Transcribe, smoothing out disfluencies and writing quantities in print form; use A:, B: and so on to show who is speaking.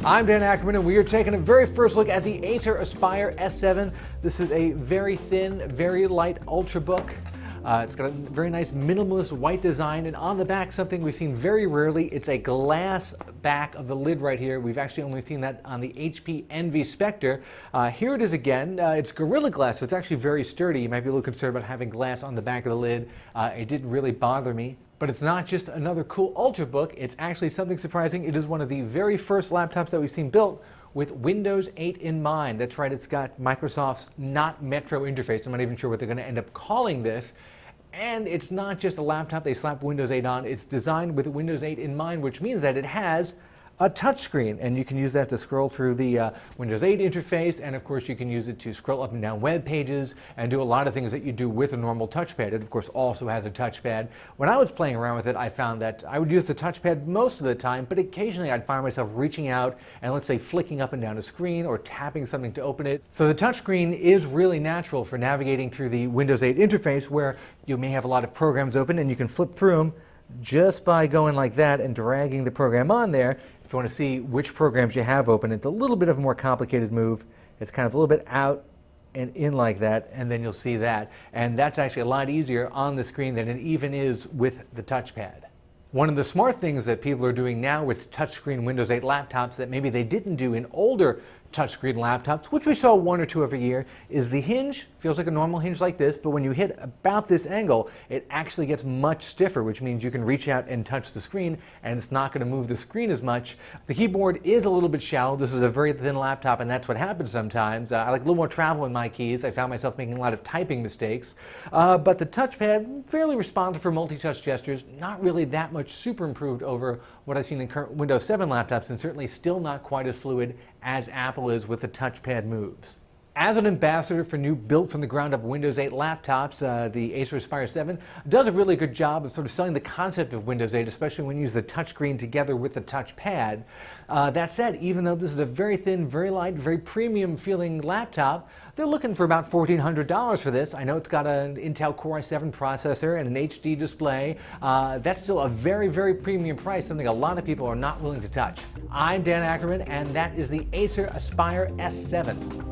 A: I'm Dan Ackerman, and we are taking a very first look at the Acer Aspire S7. This is a very thin, very light Ultrabook. It's got a very nice minimalist white design, and on the back, something we've seen very rarely. It's a glass back of the lid right here. We've actually only seen that on the HP Envy Spectre. Here it is again. It's Gorilla Glass, so it's actually very sturdy. You might be a little concerned about having glass on the back of the lid. It didn't really bother me. But it's not just another cool Ultrabook. It's actually something surprising. It is one of the very first laptops that we've seen built with Windows 8 in mind. That's right, it's got Microsoft's not Metro interface. I'm not even sure what they're going to end up calling this. And it's not just a laptop they slap Windows 8 on. It's designed with Windows 8 in mind, which means that it has a touchscreen, and you can use that to scroll through the Windows 8 interface, and of course you can use it to scroll up and down web pages and do a lot of things that you do with a normal touchpad. It of course also has a touchpad. When I was playing around with it, I found that I would use the touchpad most of the time, but occasionally I'd find myself reaching out and, let's say, flicking up and down a screen or tapping something to open it. So the touchscreen is really natural for navigating through the Windows 8 interface, where you may have a lot of programs open and you can flip through them just by going like that and dragging the program on there. If you want to see which programs you have open, it's a little bit of a more complicated move. It's kind of a little bit out and in like that, and then you'll see that. And that's actually a lot easier on the screen than it even is with the touchpad. One of the smart things that people are doing now with touchscreen Windows 8 laptops that maybe they didn't do in older touchscreen laptops, which we saw one or two every year, is the hinge. Feels like a normal hinge like this, but when you hit about this angle, it actually gets much stiffer, which means you can reach out and touch the screen, and it's not going to move the screen as much. The keyboard is a little bit shallow. This is a very thin laptop, and that's what happens sometimes. I like a little more travel in my keys. I found myself making a lot of typing mistakes. But the touchpad, fairly responsive for multi-touch gestures, not really that much super improved over what I've seen in current Windows 7 laptops, and certainly still not quite as fluid as Apple is with the touchpad moves. As an ambassador for new built-from-the-ground-up Windows 8 laptops, the Acer Aspire 7 does a really good job of sort of selling the concept of Windows 8, especially when you use the touchscreen together with the touchpad. That said, even though this is a very thin, very light, very premium-feeling laptop, they're looking for about $1,400 for this. I know it's got an Intel Core i7 processor and an HD display. That's still a very, very premium price, something a lot of people are not willing to touch. I'm Dan Ackerman, and that is the Acer Aspire S7.